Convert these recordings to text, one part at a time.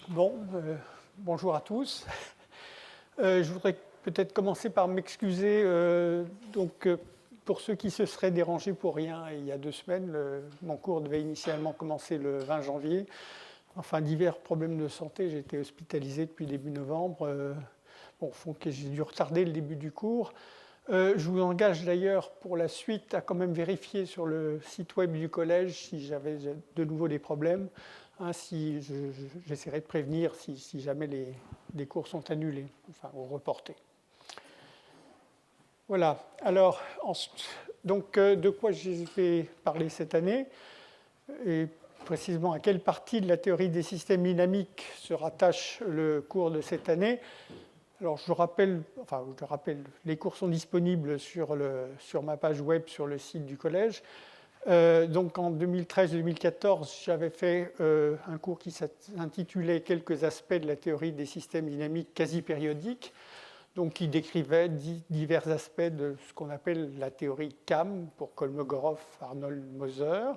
Bon, bonjour à tous. Je voudrais peut-être commencer par m'excuser pour ceux qui se seraient dérangés pour rien. Il y a 2 semaines, mon cours devait initialement commencer le 20 janvier. Enfin, divers problèmes de santé, j'ai été hospitalisé depuis début novembre. Font que j'ai dû retarder le début du cours. Je vous engage d'ailleurs pour la suite à quand même vérifier sur le site web du collège si j'avais de nouveau des problèmes. Si j'essaierai de prévenir si jamais les cours sont annulés, enfin, ou reportés. Voilà. Alors, de quoi je vais parler cette année, et précisément à quelle partie de la théorie des systèmes dynamiques se rattache le cours de cette année. Alors, je rappelle, les cours sont disponibles sur ma page web sur le site du collège. Donc en 2013-2014, j'avais fait un cours qui s'intitulait « Quelques aspects de la théorie des systèmes dynamiques quasi-périodiques », donc qui décrivait divers aspects de ce qu'on appelle la théorie CAM, pour Kolmogorov, Arnold, Moser.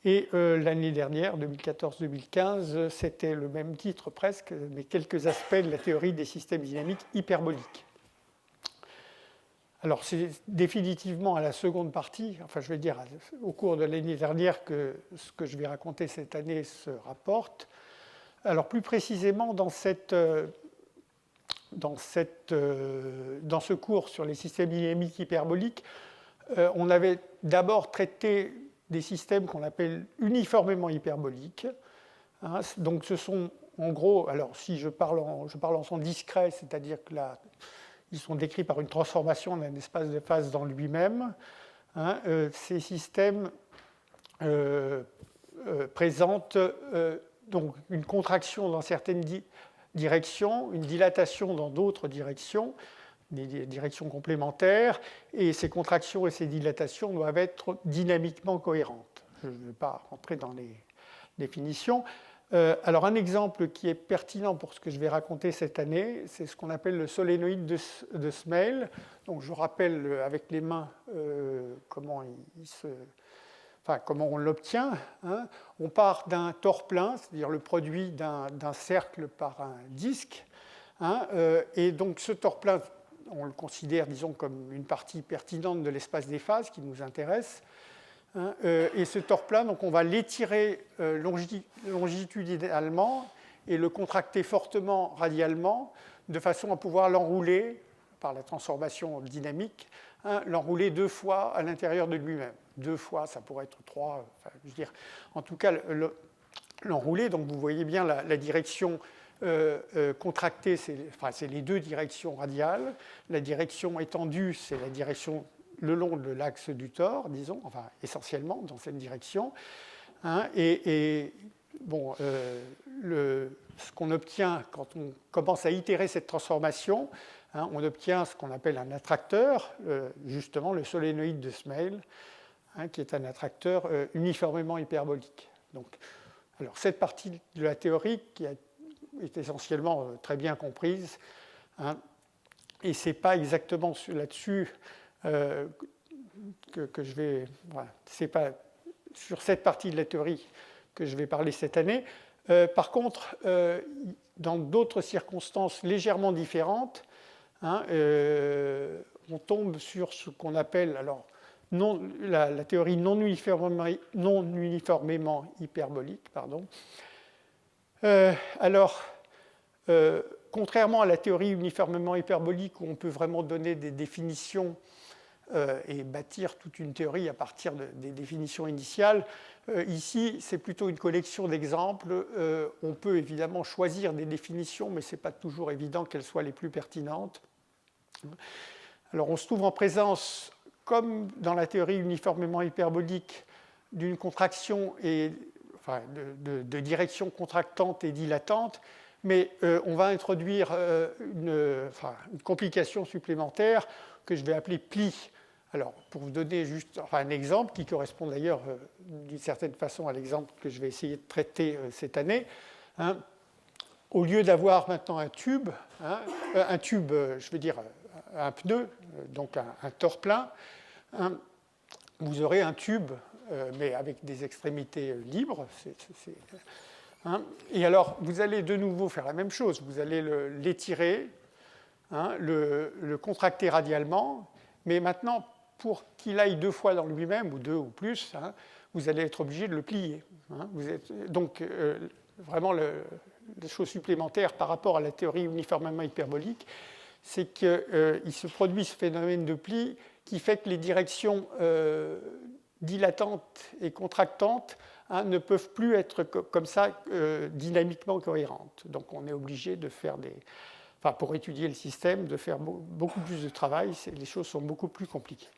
Et l'année dernière, 2014-2015, c'était le même titre presque, mais quelques aspects de la théorie des systèmes dynamiques hyperboliques. Alors, c'est définitivement à la seconde partie, enfin je vais dire au cours de l'année dernière que ce que je vais raconter cette année se rapporte. Alors, plus précisément, dans ce cours sur les systèmes dynamiques hyperboliques, on avait d'abord traité des systèmes qu'on appelle uniformément hyperboliques. Donc, ce sont en gros, alors si je parle en son discret, c'est-à dire que là, ils sont décrits par une transformation d'un espace de phase dans lui-même. Ces systèmes présentent donc une contraction dans certaines directions, une dilatation dans d'autres directions, des directions complémentaires, et ces contractions et ces dilatations doivent être dynamiquement cohérentes. Je ne vais pas rentrer dans les définitions. Alors un exemple qui est pertinent pour ce que je vais raconter cette année, c'est ce qu'on appelle le solénoïde de Smale. Donc je rappelle avec les mains comment on l'obtient. On part d'un tore plein, c'est-à-dire le produit d'un cercle par un disque. Et donc ce tore plein, on le considère, disons, comme une partie pertinente de l'espace des phases qui nous intéresse. Et ce tore plein, donc on va l'étirer longitudinalement et le contracter fortement radialement de façon à pouvoir l'enrouler par la transformation dynamique, l'enrouler 2 fois à l'intérieur de lui-même. 2 fois, ça pourrait être 3, je veux dire, en tout cas l'enrouler. Donc vous voyez bien la direction contractée, c'est les 2 directions radiales. La direction étendue, c'est la direction le long de l'axe du tore, disons, enfin essentiellement dans cette direction. Ce qu'on obtient quand on commence à itérer cette transformation, on obtient ce qu'on appelle un attracteur, justement le solénoïde de Smale, qui est un attracteur uniformément hyperbolique. Donc, alors cette partie de la théorie qui est essentiellement très bien comprise, et ce n'est pas exactement là-dessus que je vais... Voilà, c'est pas sur cette partie de la théorie que je vais parler cette année. Par contre, dans d'autres circonstances légèrement différentes, on tombe sur ce qu'on appelle alors, la théorie non uniformément hyperbolique. Contrairement à la théorie uniformément hyperbolique où on peut vraiment donner des définitions et bâtir toute une théorie à partir des définitions initiales. Ici, c'est plutôt une collection d'exemples. On peut évidemment choisir des définitions, mais ce n'est pas toujours évident qu'elles soient les plus pertinentes. Alors, on se trouve en présence, comme dans la théorie uniformément hyperbolique, d'une contraction de direction contractante et dilatante, mais on va introduire une complication supplémentaire que je vais appeler pli. Alors, pour vous donner juste un exemple qui correspond d'ailleurs d'une certaine façon à l'exemple que je vais essayer de traiter cette année, au lieu d'avoir maintenant un tube, je veux dire un pneu, donc un tore plein, vous aurez un tube, mais avec des extrémités libres. Hein. Et alors, vous allez de nouveau faire la même chose. Vous allez l'étirer, hein, le contracter radialement, mais maintenant, pour qu'il aille 2 fois dans lui-même, ou 2 ou plus, hein, vous allez être obligé de le plier. Hein. Donc, vraiment, la chose supplémentaire par rapport à la théorie uniformément hyperbolique, c'est qu'il se produit ce phénomène de pli qui fait que les directions dilatantes et contractantes, hein, ne peuvent plus être comme ça dynamiquement cohérentes. Donc on est obligé de faire pour étudier le système, de faire beaucoup plus de travail. Les choses sont beaucoup plus compliquées.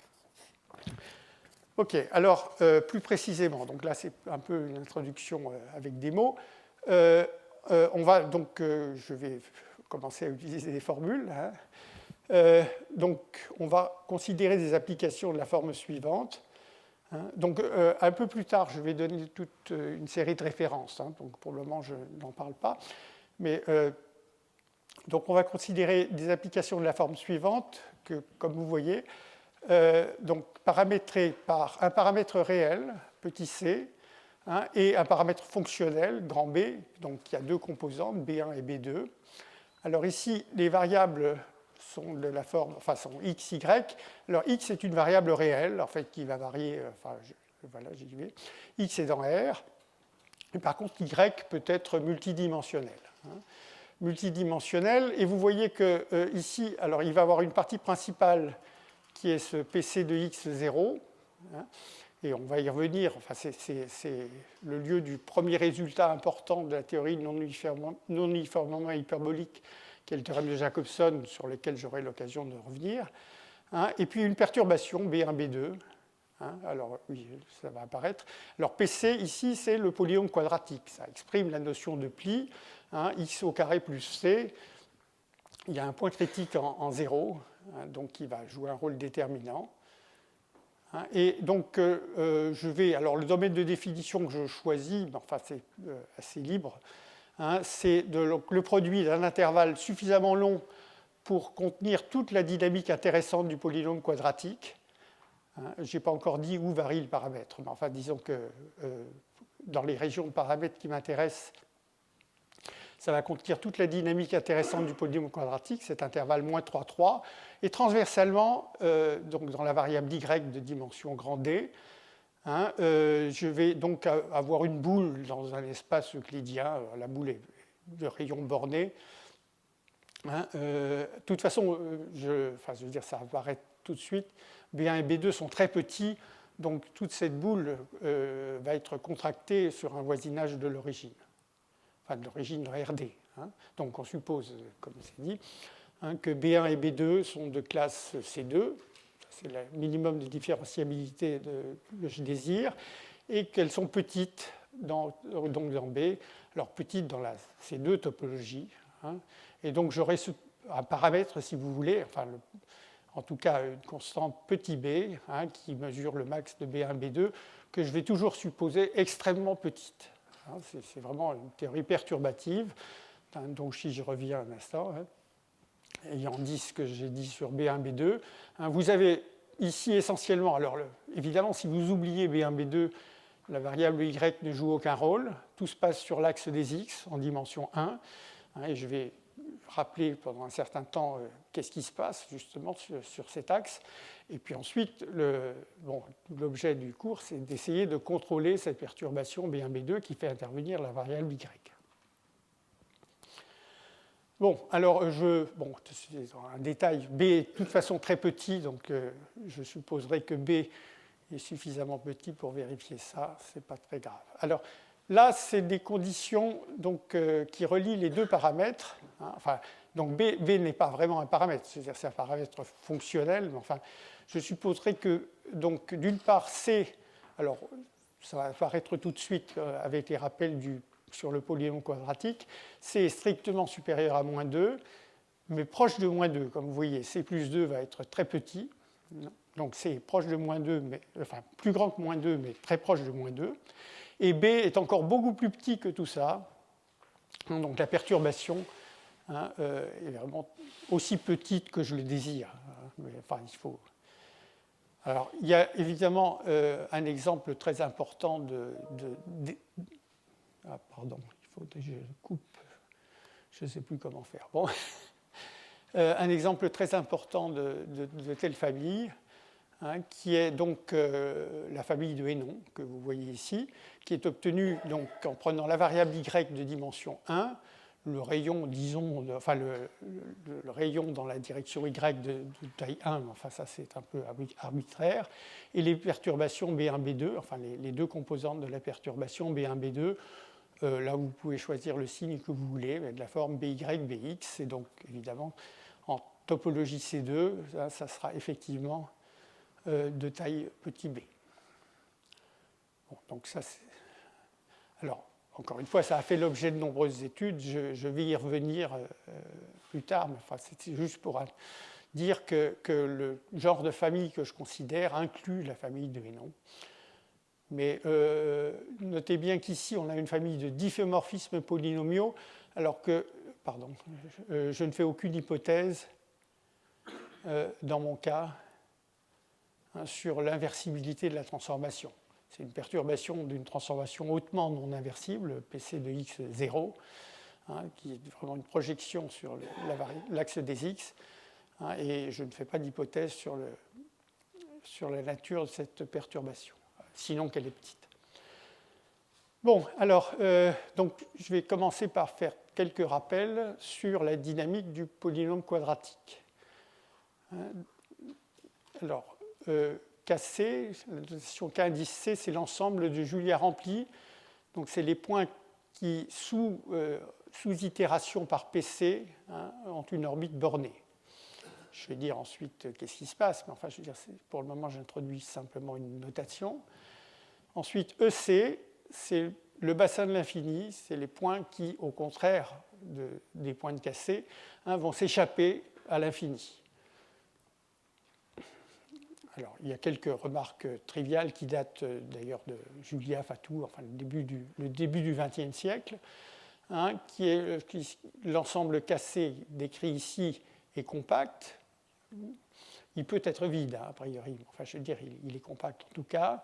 OK, alors plus précisément, donc là c'est un peu une introduction avec des mots. On va donc, je vais commencer à utiliser des formules. Hein. Donc on va considérer des applications de la forme suivante. Hein. Donc un peu plus tard, je vais donner toute une série de références. Hein. Donc pour le moment, je n'en parle pas. Mais donc on va considérer des applications de la forme suivante que, comme vous voyez, donc paramétrées par un paramètre réel, petit c, hein, et un paramètre fonctionnel, grand B, donc il y a 2 composantes, B1 et B2. Alors ici, les variables sont de la forme, enfin sont x, y. Alors x est une variable réelle, en fait, qui va varier, voilà, j'y vais. X est dans R, et par contre, y peut être multidimensionnel. Hein. Multidimensionnel, et vous voyez que ici, alors il va avoir une partie principale qui est ce PC de x0, hein, et on va y revenir, enfin, c'est le lieu du premier résultat important de la théorie non uniformément hyperbolique, qui est le théorème de Jacobson, sur lequel j'aurai l'occasion de revenir. Hein, et puis une perturbation, B1, B2. Hein, alors, oui, ça va apparaître. Alors, PC, ici, c'est le polynôme quadratique. Ça exprime la notion de pli. Hein, x au carré plus c. Il y a un point critique en 0, hein, donc qui va jouer un rôle déterminant. Hein, et donc, je vais. Alors, le domaine de définition que je choisis, enfin, c'est assez libre. Hein, c'est le produit d'un intervalle suffisamment long pour contenir toute la dynamique intéressante du polynôme quadratique. Hein, je n'ai pas encore dit où varie le paramètre, mais enfin, disons que dans les régions de paramètres qui m'intéressent, ça va contenir toute la dynamique intéressante du polynôme quadratique, cet intervalle moins 3, 3, et transversalement, donc dans la variable y de dimension grand D, hein, je vais donc avoir une boule dans un espace euclidien, la boule est de rayon borné. Hein, de toute façon, je veux dire, ça apparaît tout de suite, B1 et B2 sont très petits, donc toute cette boule va être contractée sur un voisinage de l'origine, enfin de l'origine RD. Hein. Donc on suppose, comme c'est dit, hein, que B1 et B2 sont de classe C2, c'est le minimum de différenciabilité que je désire, et qu'elles sont petites donc dans B, alors petites dans la C2 topologie. Hein, et donc j'aurai un paramètre, si vous voulez, enfin en tout cas une constante petit b, hein, qui mesure le max de B1, B2, que je vais toujours supposer extrêmement petite. Hein, c'est vraiment une théorie perturbative, hein, donc si je reviens un instant, hein, ayant dit ce que j'ai dit sur B1, B2, hein, vous avez ici essentiellement, alors évidemment si vous oubliez B1, B2, la variable y ne joue aucun rôle, tout se passe sur l'axe des x en dimension 1, hein, et je vais rappeler pendant un certain temps qu'est-ce qui se passe justement sur cet axe. Et puis ensuite, l'objet du cours, c'est d'essayer de contrôler cette perturbation B1, B2 qui fait intervenir la variable y. Bon, alors, c'est un détail. B est de toute façon très petit, donc je supposerai que B est suffisamment petit pour vérifier ça. Ce n'est pas très grave. Alors, là, c'est des conditions donc, qui relient les 2 paramètres. Hein, enfin, donc B n'est pas vraiment un paramètre, c'est-à-dire c'est un paramètre fonctionnel, mais enfin, je supposerai que, donc, d'une part, C, alors ça va apparaître tout de suite avec les rappels sur le polynôme quadratique, C est strictement supérieur à moins 2, mais proche de moins 2. Comme vous voyez, C plus 2 va être très petit, donc C est proche de moins 2, enfin plus grand que moins 2, mais très proche de moins 2. Et B est encore beaucoup plus petit que tout ça. Donc la perturbation, hein, est vraiment aussi petite que je le désire. Mais, enfin, il faut. Alors, il y a évidemment un exemple très important pardon, il faut que je coupe, je ne sais plus comment faire. Bon. Un exemple très important de telle famille, hein, qui est donc la famille de Hénon, que vous voyez ici, qui est obtenue donc, en prenant la variable y de dimension 1, le rayon, disons, enfin le rayon dans la direction y de taille 1, enfin ça c'est un peu arbitraire, et les perturbations B1, B2, enfin les deux composantes de la perturbation B1, B2, là vous pouvez choisir le signe que vous voulez, de la forme BY, BX, et donc évidemment en topologie C2, ça sera effectivement de taille petit b. Bon, donc ça c'est... Alors, encore une fois, ça a fait l'objet de nombreuses études, je vais y revenir plus tard, mais enfin, c'est juste pour dire que le genre de famille que je considère inclut la famille de Hénon. Mais notez bien qu'ici, on a une famille de difféomorphismes polynomiaux, alors que, pardon, je ne fais aucune hypothèse dans mon cas hein, sur l'inversibilité de la transformation. C'est une perturbation d'une transformation hautement non inversible, PC de x 0, hein, qui est vraiment une projection sur l'axe des x, hein, et je ne fais pas d'hypothèse sur la nature de cette perturbation, sinon qu'elle est petite. Bon, alors, donc, je vais commencer par faire quelques rappels sur la dynamique du polynôme quadratique. Alors, KC, la notation K indice C, c'est l'ensemble de Julia rempli. Donc, c'est les points qui, sous itération par PC, hein, ont une orbite bornée. Je vais dire ensuite qu'est-ce qui se passe, mais enfin, je veux dire, pour le moment, j'introduis simplement une notation. Ensuite, EC, c'est le bassin de l'infini, c'est les points qui, au contraire des points de KC, hein, vont s'échapper à l'infini. Alors, il y a quelques remarques triviales qui datent d'ailleurs de Julia Fatou, enfin le début du XXe siècle, hein, l'ensemble KC décrit ici est compact. Il peut être vide, hein, a priori, enfin je veux dire, il est compact en tout cas.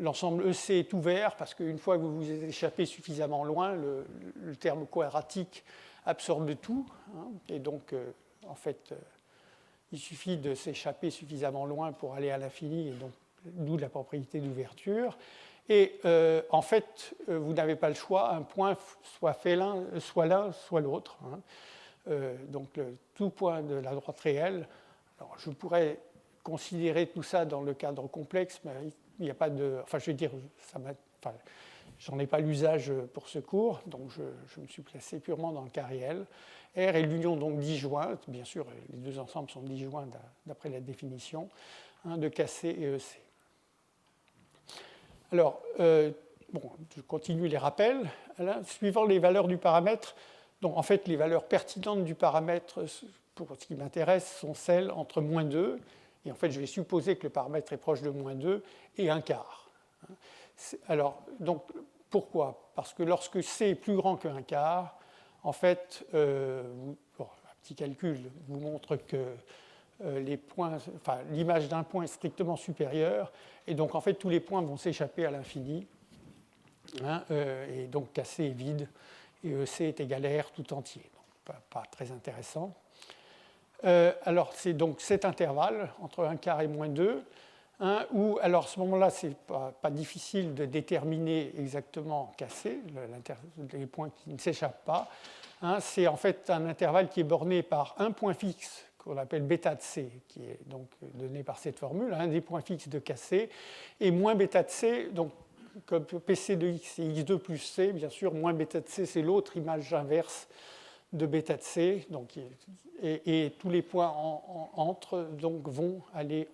L'ensemble EC est ouvert parce qu'une fois que vous vous échappez suffisamment loin, le terme quadratique absorbe tout, hein, et donc en fait il suffit de s'échapper suffisamment loin pour aller à l'infini, et donc d'où la propriété d'ouverture. Et en fait, vous n'avez pas le choix, un point soit l'un, soit l'autre. Hein. Donc tout point de la droite réelle. Alors, je pourrais considérer tout ça dans le cadre complexe, mais il n'y a pas de. Enfin, je veux dire, j'en ai pas l'usage pour ce cours, donc je me suis placé purement dans le cas réel. R est l'union donc disjointe, bien sûr, les deux ensembles sont disjoints d'après la définition, hein, de KC et EC. Alors, bon, je continue les rappels. Là, suivant les valeurs du paramètre, donc en fait, les valeurs pertinentes du paramètre, pour ce qui m'intéresse, sont celles entre moins 2, et en fait, je vais supposer que le paramètre est proche de moins 2, et 1/4. Alors, donc, pourquoi? Parce que lorsque C est plus grand que 1/4, en fait, un petit calcul vous montre que l'image d'un point est strictement supérieure, et donc en fait tous les points vont s'échapper à l'infini, hein, et donc KC est vide, et EC est égal à R tout entier. Donc, pas très intéressant. Alors c'est donc cet intervalle entre 1/4 et moins 2, hein, où alors à ce moment-là c'est pas difficile de déterminer exactement KC, les points qui ne s'échappent pas. Hein, c'est en fait un intervalle qui est borné par un point fixe qu'on appelle bêta de C, qui est donc donné par cette formule, un des points fixes de KC, et moins bêta de C, donc comme PC de x et x2 plus C, bien sûr, moins bêta de C, c'est l'autre image inverse de bêta de C, donc, et tous les points entre donc, vont aller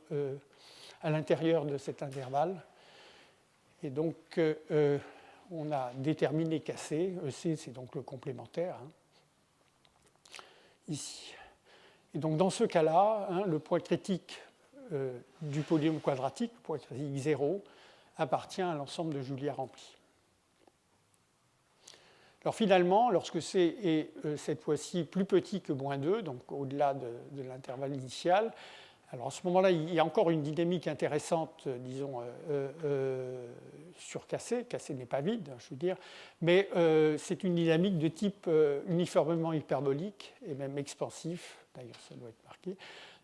à l'intérieur de cet intervalle. Et donc, on a déterminé KC, EC c'est donc le complémentaire, hein, ici. Et donc dans ce cas-là, hein, le point critique du polynôme quadratique, le point critique 0, appartient à l'ensemble de Julia rempli. Alors finalement, lorsque C est cette fois-ci plus petit que moins 2, donc au-delà de l'intervalle initial, Alors à ce moment-là, il y a encore une dynamique intéressante, disons, sur Cassé. Cassé n'est pas vide, je veux dire, mais c'est une dynamique de type uniformément hyperbolique et même expansif. D'ailleurs, ça doit être marqué.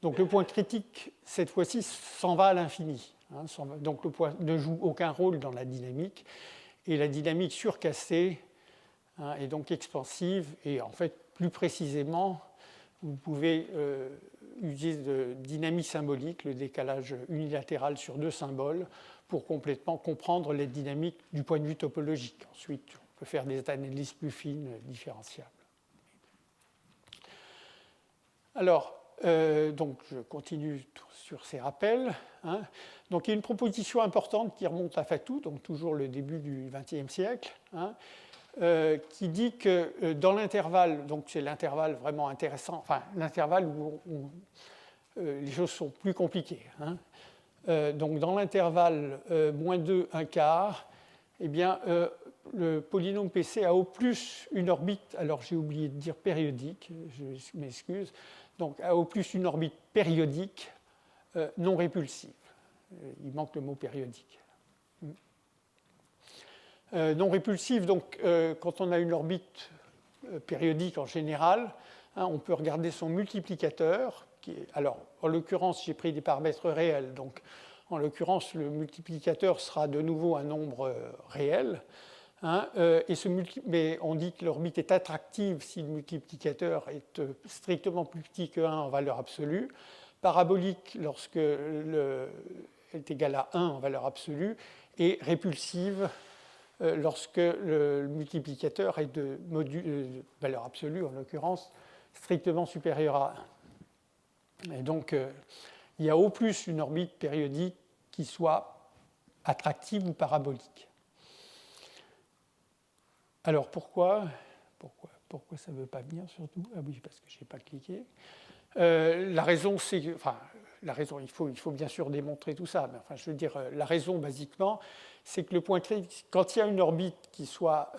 Donc le point critique, cette fois-ci, s'en va à l'infini. Hein, donc le point ne joue aucun rôle dans la dynamique. Et la dynamique sur Cassé est donc expansive. Et en fait, plus précisément, vous pouvez user de dynamique symbolique, le décalage unilatéral sur deux symboles, pour complètement comprendre les dynamiques du point de vue topologique. Ensuite, on peut faire des analyses plus fines, différenciables. Alors, donc je continue sur ces rappels. Hein. Donc il y a une proposition importante qui remonte à Fatou, donc toujours le début du XXe siècle, hein, qui dit que dans l'intervalle, donc c'est l'intervalle vraiment intéressant, enfin l'intervalle où les choses sont plus compliquées. Hein. Donc dans l'intervalle -2, 1 quart, eh bien, le polynôme PC a au plus une orbite, alors j'ai oublié de dire périodique, je m'excuse, donc a au plus une orbite périodique non répulsive. Il manque le mot périodique. Non répulsive, donc quand on a une orbite périodique en général, hein, on peut regarder son multiplicateur. Alors, en l'occurrence, j'ai pris des paramètres réels. Donc, en l'occurrence, le multiplicateur sera de nouveau un nombre réel. Hein, mais on dit que l'orbite est attractive si le multiplicateur est strictement plus petit que 1 en valeur absolue, parabolique lorsque est égal à 1 en valeur absolue, et répulsive lorsque le multiplicateur est de valeur absolue, en l'occurrence, strictement supérieur à 1. Et donc, il y a au plus une orbite périodique qui soit attractive ou parabolique. Alors, pourquoi ça ne veut pas venir, surtout? Ah oui, parce que je n'ai pas cliqué. La raison, c'est... Enfin, la raison, il faut bien sûr démontrer tout ça, mais enfin, je veux dire, la raison, basiquement, c'est que le point critique, quand il y a une orbite qui soit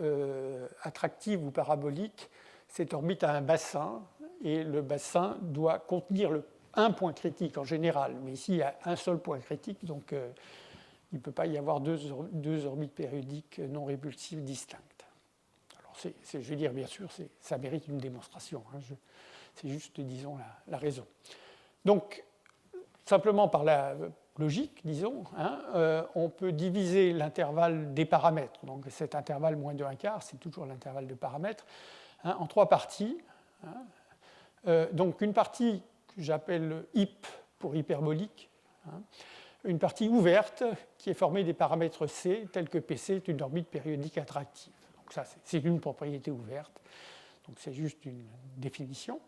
attractive ou parabolique, cette orbite a un bassin, et le bassin doit contenir un point critique en général. Mais ici, il y a un seul point critique, donc il ne peut pas y avoir deux orbites périodiques non répulsives distinctes. Alors, je veux dire, bien sûr, ça mérite une démonstration. Hein, c'est juste, disons, la raison. Donc, simplement par la logique, disons, hein, on peut diviser l'intervalle des paramètres. Donc cet intervalle -2 1 quart, c'est toujours l'intervalle de paramètres, hein, en 3 parties. Hein. Donc une partie que j'appelle HIP pour hyperbolique, hein, une partie ouverte qui est formée des paramètres C, tels que PC est une orbite périodique attractive. Donc ça, c'est une propriété ouverte. Donc c'est juste une définition.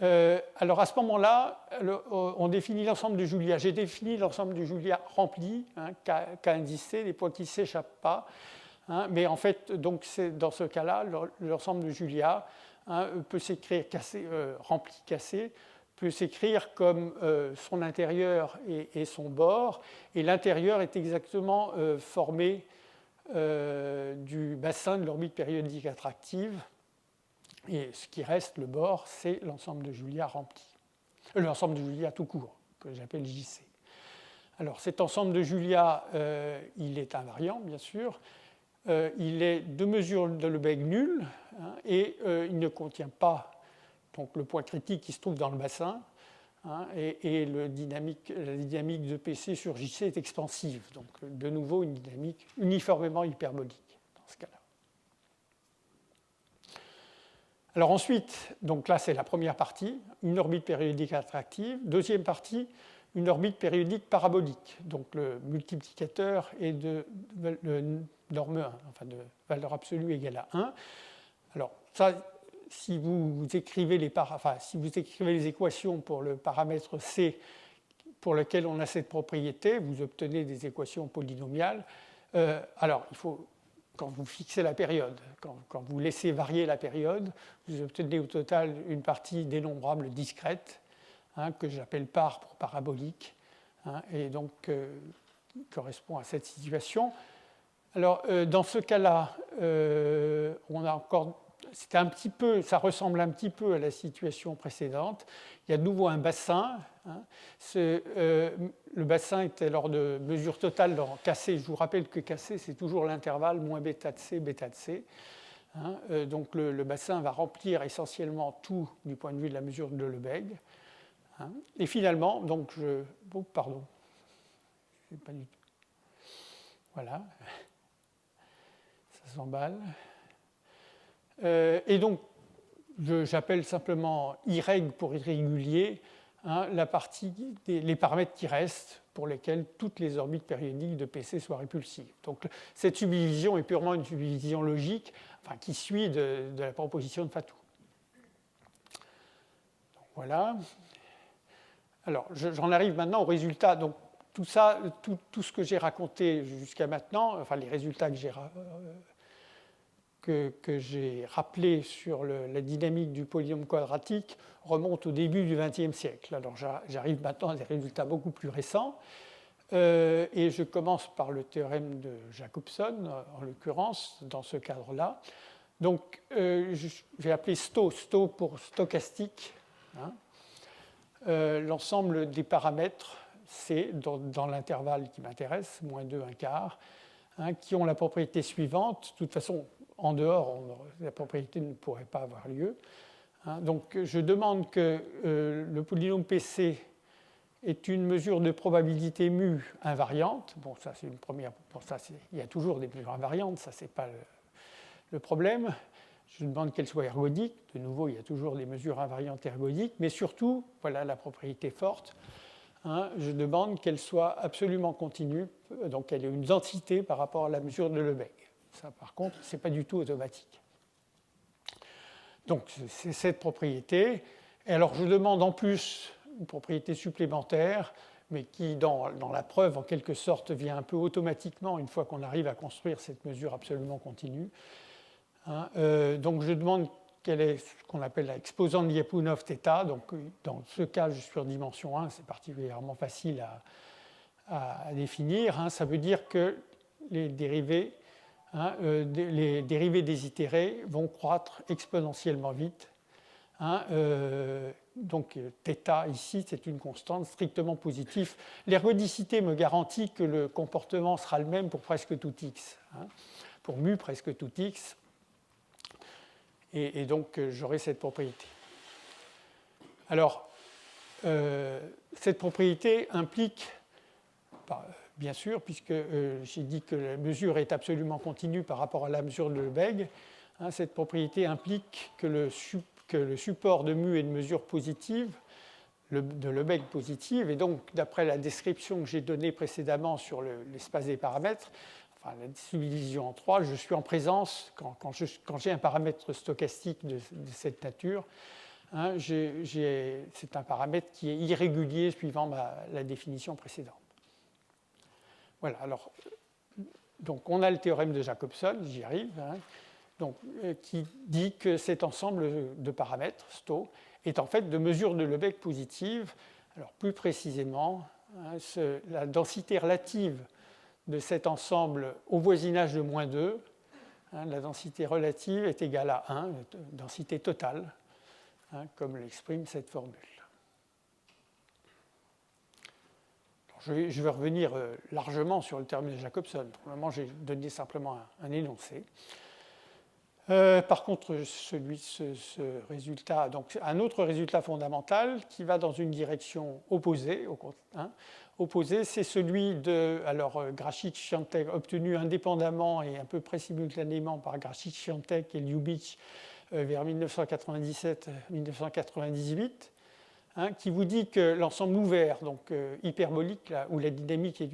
Alors à ce moment-là, on définit l'ensemble de Julia. J'ai défini l'ensemble de Julia rempli, hein, K indice C, les points qui ne s'échappent pas. Hein, mais en fait, donc dans ce cas-là, l'ensemble de Julia, hein, peut s'écrire rempli cassé, peut s'écrire comme son intérieur et son bord. Et l'intérieur est exactement formé du bassin de l'orbite périodique attractive. Et ce qui reste, le bord, c'est l'ensemble de Julia rempli. L'ensemble de Julia tout court, que j'appelle JC. Alors cet ensemble de Julia, il est invariant, bien sûr. Il est de mesure de Lebesgue nulle, hein, et il ne contient pas donc, le point critique qui se trouve dans le bassin. Hein, et la dynamique de PC sur JC est expansive. Donc de nouveau une dynamique uniformément hyperbolique dans ce cas-là. Alors ensuite, donc là c'est la première partie, une orbite périodique attractive. Deuxième partie, une orbite périodique parabolique. Donc le multiplicateur est de norme 1, enfin de valeur absolue égale à 1. Alors ça, si vous écrivez les équations pour le paramètre C pour lequel on a cette propriété, vous obtenez des équations polynomiales. Alors il faut... Quand vous fixez la période, quand vous laissez varier la période, vous obtenez au total une partie dénombrable discrète, hein, que j'appelle par pour parabolique, hein, et donc qui correspond à cette situation. Alors, dans ce cas-là, on a encore un petit peu, ça ressemble un petit peu à la situation précédente. Il y a de nouveau un bassin. Hein. Le bassin était lors de mesure totale dans KC. Je vous rappelle que KC, c'est toujours l'intervalle moins bêta de C, bêta de C. Hein. Donc le bassin va remplir essentiellement tout du point de vue de la mesure de Lebesgue. Hein. Et finalement, donc pardon, pas du tout. Voilà, ça s'emballe. Et donc, j'appelle simplement irrég pour irrégulier, hein, les paramètres qui restent pour lesquels toutes les orbites périodiques de PC soient répulsives. Donc, cette subdivision est purement une subdivision logique, enfin, qui suit de la proposition de Fatou. Donc, voilà. Alors, j'en arrive maintenant au résultat. Donc, tout ça, tout ce que j'ai raconté jusqu'à maintenant, enfin les résultats que j'ai rappelés sur la dynamique du polynôme quadratique remontent au début du XXe siècle. Alors j'arrive maintenant à des résultats beaucoup plus récents. Et je commence par le théorème de Jacobson, en l'occurrence, dans ce cadre-là. Donc, je vais appeler STO pour stochastique. Hein. L'ensemble des paramètres C dans l'intervalle qui m'intéresse, moins 2, 1 quart, hein, qui ont la propriété suivante. De toute façon, en dehors, la propriété ne pourrait pas avoir lieu. Hein. Donc, je demande que le polynôme PC est une mesure de probabilité mu invariante. Bon, ça, c'est une première. Bon, ça, il y a toujours des mesures invariantes, ça, c'est pas le problème. Je demande qu'elle soit ergodique. De nouveau, il y a toujours des mesures invariantes ergodiques. Mais surtout, voilà la propriété forte. Hein, je demande qu'elle soit absolument continue. Donc, elle ait une densité par rapport à la mesure de Lebesgue. Ça, par contre, ce n'est pas du tout automatique. Donc, c'est cette propriété. Et alors, je demande en plus une propriété supplémentaire, mais qui, dans la preuve, en quelque sorte, vient un peu automatiquement une fois qu'on arrive à construire cette mesure absolument continue. Hein, donc je demande quelle est ce qu'on appelle la exposante Lyapunov θ. Donc dans ce cas, je suis sur dimension 1, c'est particulièrement facile à définir. Hein. Ça veut dire que les dérivés, hein, les dérivés des itérés vont croître exponentiellement vite. Hein, donc θ ici, c'est une constante strictement positive. L'ergodicité me garantit que le comportement sera le même pour presque tout x. Hein, pour mu presque tout x. Et donc, j'aurai cette propriété. Alors, cette propriété implique, bien sûr, puisque j'ai dit que la mesure est absolument continue par rapport à la mesure de Lebesgue, hein, cette propriété implique que le support de mu est une mesure positive, de Lebesgue positive, et donc, d'après la description que j'ai donnée précédemment sur l'espace des paramètres, la subdivision en 3, je suis en présence, quand j'ai un paramètre stochastique de cette nature, hein, c'est un paramètre qui est irrégulier suivant la définition précédente. Voilà, alors, donc on a le théorème de Jacobson, j'y arrive, hein, donc, qui dit que cet ensemble de paramètres, STO, est en fait de mesures de Lebesgue positives. Alors plus précisément, hein, la densité relative de cet ensemble au voisinage de moins 2, hein, la densité relative est égale à 1, densité totale, hein, comme l'exprime cette formule. Je vais revenir largement sur le terme de Jacobson. Pour le moment, j'ai donné simplement un énoncé. Par contre, ce résultat, donc un autre résultat fondamental qui va dans une direction opposée, hein, c'est celui de Grašič-Sviantek, obtenu indépendamment et à peu près simultanément par Grašič-Sviantek et Ljubič vers 1997-1998, hein, qui vous dit que l'ensemble ouvert, donc hyperbolique, là, où la dynamique est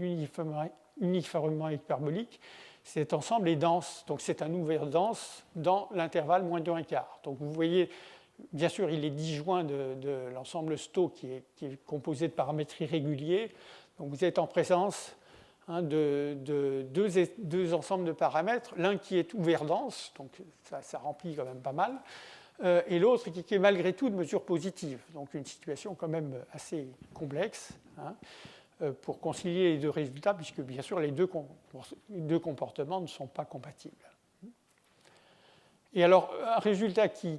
uniformément hyperbolique, cet ensemble est dense, donc c'est un ouvert dense dans l'intervalle moins 2 1 quart. Donc vous voyez, bien sûr, il est disjoint de l'ensemble STO qui est composé de paramètres irréguliers. Donc vous êtes en présence, hein, de deux ensembles de paramètres, l'un qui est ouvert dense, donc ça remplit quand même pas mal, et l'autre qui est malgré tout de mesure positive. Donc une situation quand même assez complexe. Hein, pour concilier les deux résultats, puisque bien sûr les deux comportements ne sont pas compatibles. Et alors, un résultat qui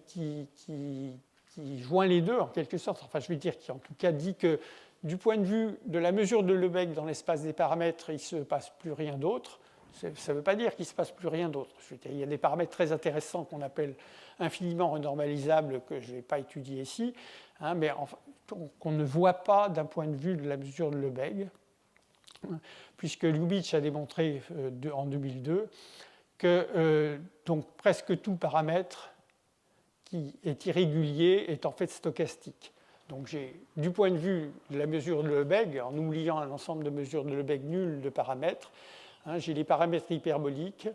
joint les deux, en quelque sorte, enfin, je veux dire, qui en tout cas dit que du point de vue de la mesure de Lebesgue dans l'espace des paramètres, il ne se passe plus rien d'autre. Ça ne veut pas dire qu'il ne se passe plus rien d'autre. Il y a des paramètres très intéressants qu'on appelle infiniment renormalisables que je ne vais pas étudier ici, hein, mais enfin, qu'on ne voit pas d'un point de vue de la mesure de Lebesgue, puisque Lubitsch a démontré en 2002 que donc, presque tout paramètre qui est irrégulier est en fait stochastique. Donc j'ai, du point de vue de la mesure de Lebesgue, en oubliant un ensemble de mesures de Lebesgue nulles de paramètres, hein, j'ai les paramètres hyperboliques.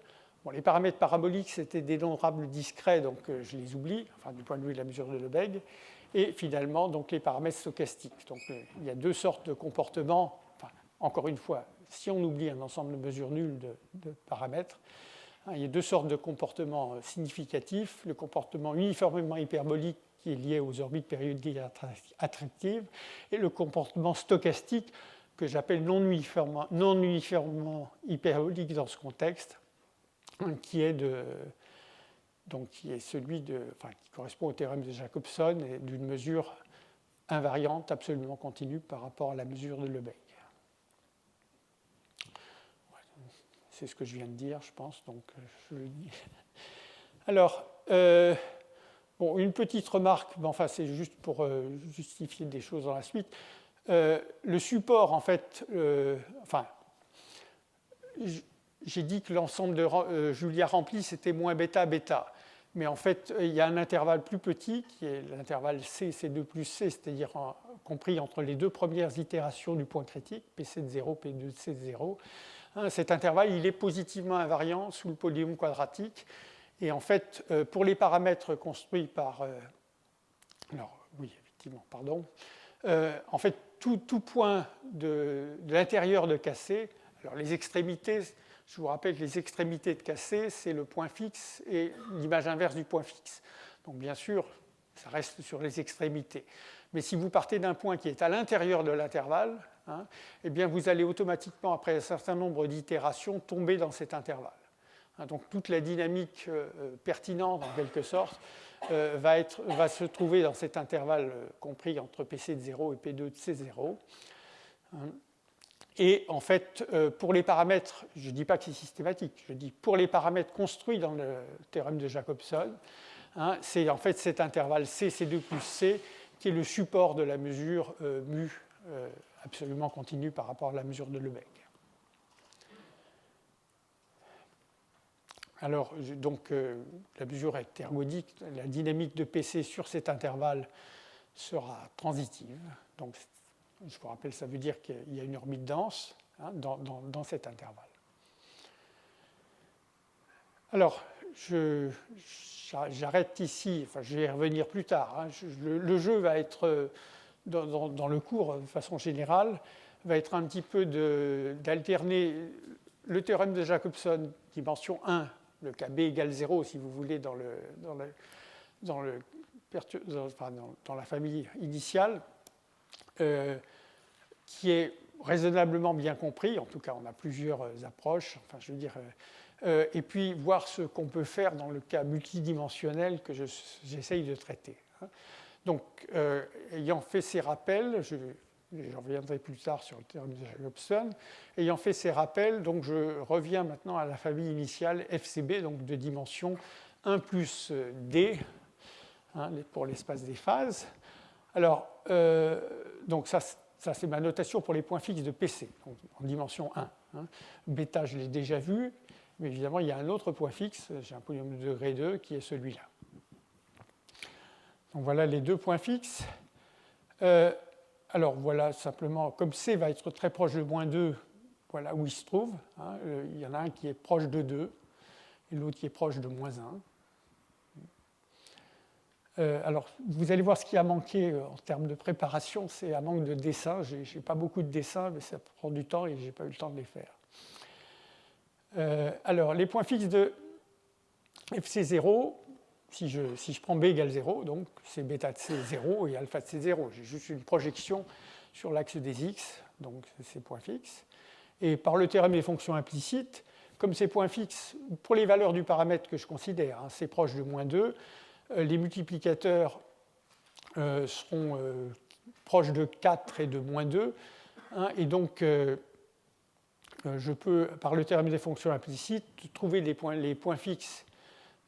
Bon, les paramètres paraboliques, c'était des nombres discrets, donc je les oublie, enfin, du point de vue de la mesure de Lebesgue. Et finalement, donc, les paramètres stochastiques. Donc il y a deux sortes de comportements. Enfin, encore une fois, si on oublie un ensemble de mesures nulles de paramètres, il y a deux sortes de comportements significatifs. Le comportement uniformément hyperbolique qui est lié aux orbites périodiques attractives et le comportement stochastique que j'appelle non uniformément hyperbolique dans ce contexte, qui est celui qui correspond au théorème de Jacobson et d'une mesure invariante absolument continue par rapport à la mesure de Lebesgue. C'est ce que je viens de dire, je pense, donc je le dis. Alors, bon, une petite remarque, mais enfin c'est juste pour justifier des choses dans la suite. Le support, en fait, j'ai dit que l'ensemble de Julia rempli, c'était moins bêta-bêta. Mais en fait, il y a un intervalle plus petit, qui est l'intervalle C, C2 plus C, c'est-à-dire compris entre les deux premières itérations du point critique, PC de 0, P2 de C de 0. Cet intervalle, il est positivement invariant sous le polynôme quadratique. Et en fait, pour les paramètres construits par... en fait, tout point de l'intérieur de KC, alors les extrémités, je vous rappelle que les extrémités de KC, c'est le point fixe et l'image inverse du point fixe. Donc bien sûr, ça reste sur les extrémités. Mais si vous partez d'un point qui est à l'intérieur de l'intervalle, eh bien vous allez automatiquement, après un certain nombre d'itérations, tomber dans cet intervalle. Donc toute la dynamique pertinente, en quelque sorte, va se trouver dans cet intervalle compris entre PC de 0 et P2 de C0. Et en fait, pour les paramètres, je ne dis pas que c'est systématique, je dis pour les paramètres construits dans le théorème de Jacobson, c'est en fait cet intervalle C, C2 plus C, qui est le support de la mesure mu absolument continue par rapport à la mesure de Lebesgue. Alors, donc, la mesure est ergodique, la dynamique de PC sur cet intervalle sera transitive. Donc, je vous rappelle, ça veut dire qu'il y a une orbite dense dans cet intervalle. Alors, j'arrête ici, enfin, je vais y revenir plus tard. Le jeu va être, dans le cours, de façon générale, va être un petit peu d'alterner le théorème de Jacobson, dimension 1, le cas B égale 0, si vous voulez, dans la famille initiale, qui est raisonnablement bien compris, en tout cas on a plusieurs approches, enfin, je veux dire, et puis voir ce qu'on peut faire dans le cas multidimensionnel que j'essaye de traiter. Donc, ayant fait ces rappels, j'en reviendrai plus tard sur le théorème de Jacobson, ayant fait ces rappels, donc je reviens maintenant à la famille initiale FCB, donc de dimension 1 plus D, pour l'espace des phases. Alors, donc ça c'est ma notation pour les points fixes de PC, donc en dimension 1. Bêta, je l'ai déjà vu, mais évidemment, il y a un autre point fixe, j'ai un polynôme de degré 2, qui est celui-là. Donc voilà les deux points fixes. Alors voilà, simplement, comme C va être très proche de moins 2, voilà où il se trouve. Il y en a un qui est proche de 2 et l'autre qui est proche de moins 1. Alors, vous allez voir ce qui a manqué en termes de préparation, c'est un manque de dessins. Je n'ai pas beaucoup de dessins, mais ça prend du temps et je n'ai pas eu le temps de les faire. Alors, les points fixes de FC0, si je prends B égale 0, donc c'est bêta de C 0 et alpha de C 0. J'ai juste une projection sur l'axe des X, donc c'est points fixes. Et par le théorème des fonctions implicites, comme ces points fixes, pour les valeurs du paramètre que je considère, hein, c'est proche de moins 2, les multiplicateurs seront proches de 4 et de moins 2. Hein, et donc, je peux, par le théorème des fonctions implicites, trouver les points fixes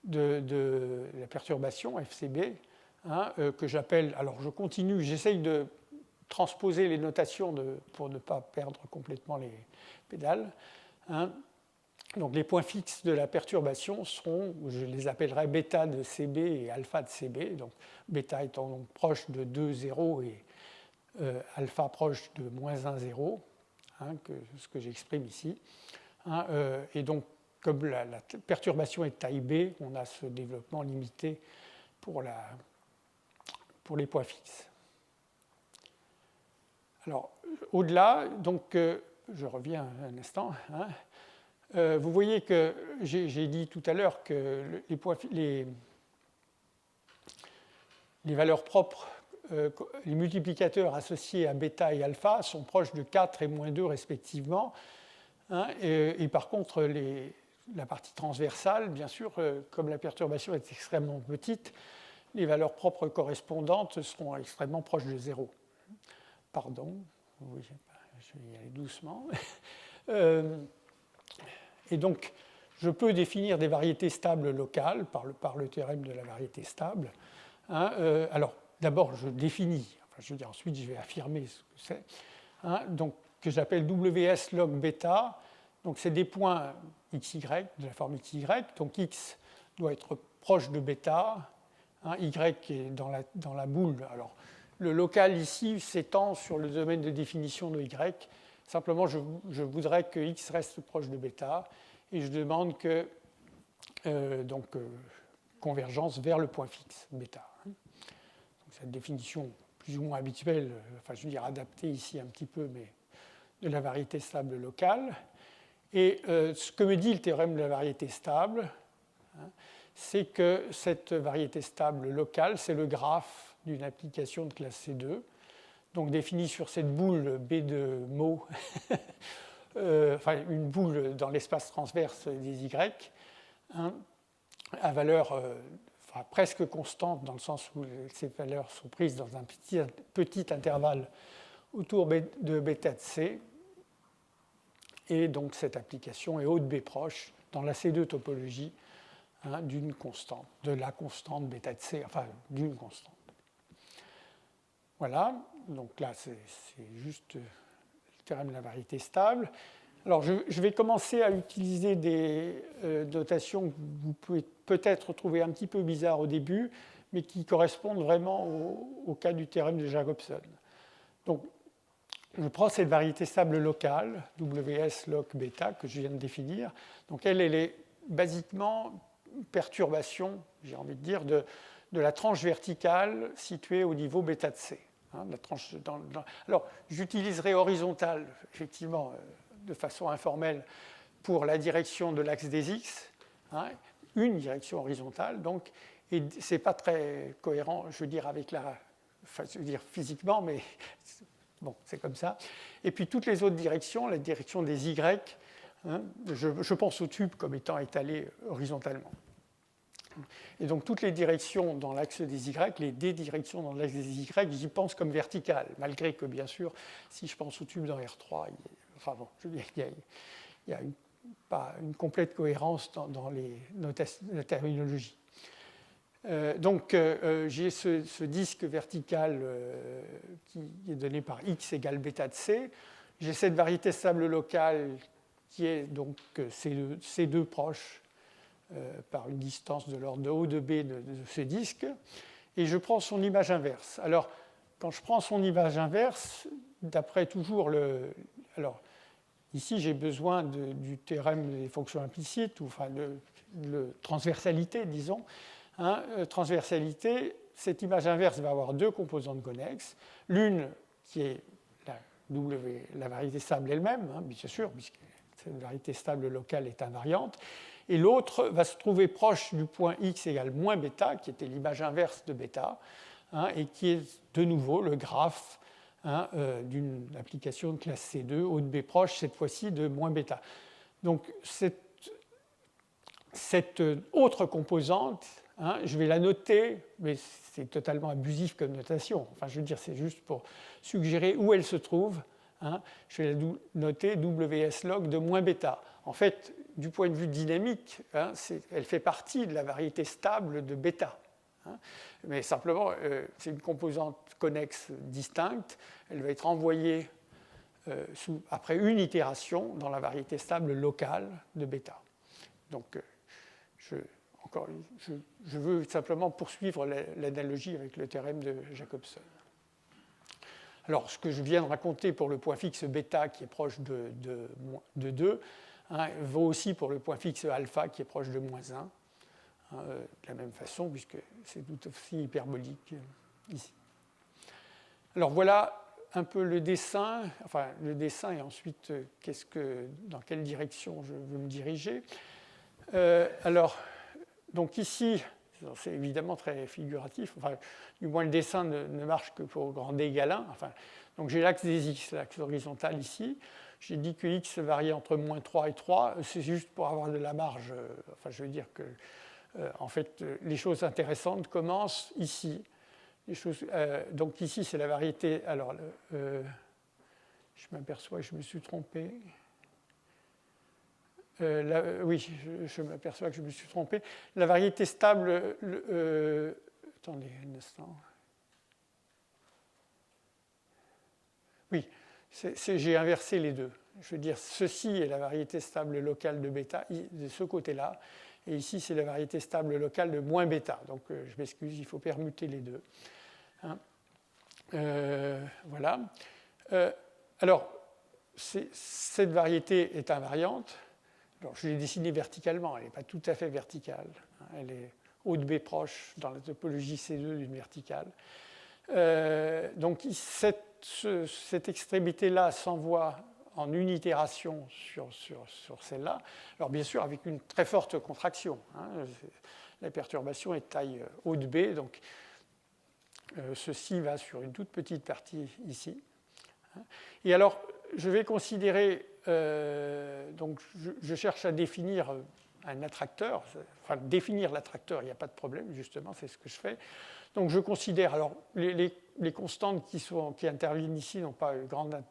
de la perturbation, FCB, hein, que j'appelle, alors je continue, j'essaye de transposer les notations pour ne pas perdre complètement les pédales. Hein. Donc les points fixes de la perturbation seront, je les appellerai bêta de CB et alpha de CB, donc bêta étant donc proche de 2, 0 et alpha proche de moins 1, 0, hein, ce que j'exprime ici. Hein, et donc, comme la perturbation est de taille B, on a ce développement limité pour les points fixes. Alors, au-delà, donc, je reviens un instant. Hein, vous voyez que j'ai dit tout à l'heure que les valeurs propres, les multiplicateurs associés à bêta et alpha sont proches de 4 et moins 2 respectivement. Hein, et par contre, la partie transversale, bien sûr, comme la perturbation est extrêmement petite, les valeurs propres correspondantes seront extrêmement proches de 0. Pardon, oui, je vais y aller doucement. Et donc, je peux définir des variétés stables locales par le théorème de la variété stable. Hein, alors, d'abord, je définis, enfin, je veux dire, ensuite, je vais affirmer ce que c'est. Hein, donc, que j'appelle WS log bêta. Donc, c'est des points XY, de la forme XY. Donc, X doit être proche de bêta. Hein, y est dans la boule. Alors, le local ici s'étend sur le domaine de définition de Y. Simplement, je voudrais que X reste proche de bêta et je demande que convergence vers le point fixe bêta. Donc, cette définition plus ou moins habituelle, enfin je veux dire adaptée ici un petit peu, mais de la variété stable locale. Et ce que me dit le théorème de la variété stable, hein, c'est que cette variété stable locale, c'est le graphe d'une application de classe C2, donc définie sur cette boule B de Meaux, enfin une boule dans l'espace transverse des Y, hein, à valeur presque constante dans le sens où ces valeurs sont prises dans un petit intervalle autour de bêta de C. Et donc cette application est O de B proche dans la C2 topologie, hein, d'une constante, de la constante bêta de C, enfin d'une constante. Voilà, donc là c'est juste le théorème de la variété stable. Alors je vais commencer à utiliser des notations que vous pouvez peut-être trouver un petit peu bizarres au début, mais qui correspondent vraiment au cas du théorème de Jacobson. Donc je prends cette variété stable locale, WS log bêta, que je viens de définir. Donc elle est basiquement perturbation, j'ai envie de dire, de la tranche verticale située au niveau bêta de C. Hein, alors, j'utiliserai horizontale, effectivement, de façon informelle, pour la direction de l'axe des X, hein, une direction horizontale, donc, et ce n'est pas très cohérent, je veux dire, avec je veux dire physiquement, mais bon, c'est comme ça. Et puis toutes les autres directions, la direction des Y, hein, je pense au tube comme étant étalé horizontalement. Et donc toutes les directions dans l'axe des Y, les D directions dans l'axe des Y, j'y pense comme verticales, malgré que bien sûr, si je pense au tube dans R3, il y a pas une complète cohérence dans la terminologie. Donc j'ai ce disque vertical qui est donné par X égale bêta de C. J'ai cette variété stable locale qui est donc C2 proche par une distance de l'ordre de O de B de ce disque, et je prends son image inverse. Alors, quand je prends son image inverse, d'après toujours alors, ici, j'ai besoin du théorème des fonctions implicites, ou enfin de transversalité, disons. Hein, transversalité, cette image inverse va avoir deux composantes connexes. L'une qui est la variété stable elle-même, hein, bien sûr, puisque cette variété stable locale est invariante. Et l'autre va se trouver proche du point x égale moins bêta, qui était l'image inverse de bêta, hein, et qui est de nouveau le graphe, hein, d'une application de classe C2, O de B proche, cette fois-ci de moins bêta. Donc cette autre composante, hein, je vais la noter, mais c'est totalement abusif comme notation. Enfin, je veux dire, c'est juste pour suggérer où elle se trouve. Hein. Je vais la noter WS log de moins bêta. En fait, du point de vue dynamique, hein, elle fait partie de la variété stable de bêta. Hein. Mais simplement, c'est une composante connexe distincte. Elle va être envoyée après une itération dans la variété stable locale de bêta. Donc, je veux simplement poursuivre l'analogie avec le théorème de Jacobson. Alors, ce que je viens de raconter pour le point fixe bêta qui est proche de 2, hein, vaut aussi pour le point fixe alpha qui est proche de moins 1, hein, de la même façon, puisque c'est tout aussi hyperbolique ici. Alors voilà un peu le dessin, et ensuite dans quelle direction je veux me diriger. Donc ici, c'est évidemment très figuratif, du moins le dessin ne marche que pour grand D égale 1. Donc j'ai l'axe des x, l'axe horizontal ici. J'ai dit que x variait entre moins 3 et 3, c'est juste pour avoir de la marge. Je veux dire que, en fait, les choses intéressantes commencent ici. Donc ici, c'est la variété. Alors, je m'aperçois que je me suis trompé. Oui, je m'aperçois que je me suis trompé. La variété stable. Attendez un instant. Oui, j'ai inversé les deux. Je veux dire, ceci est la variété stable locale de bêta, de ce côté-là. Et ici, c'est la variété stable locale de moins bêta. Donc, je m'excuse, il faut permuter les deux. Hein. Voilà. Alors, cette variété est invariante. Alors, je l'ai dessinée verticalement, elle n'est pas tout à fait verticale. Elle est O de B proche dans la topologie C2 d'une verticale. Donc, cette extrémité-là s'envoie en une itération sur celle-là. Alors, bien sûr, avec une très forte contraction. Hein. La perturbation est de taille O de B, donc ceci va sur une toute petite partie ici. Et alors, je vais considérer, donc je cherche à définir un attracteur, définir l'attracteur, il n'y a pas de problème, justement, c'est ce que je fais. Donc je considère, alors les constantes qui interviennent ici n'ont pas grande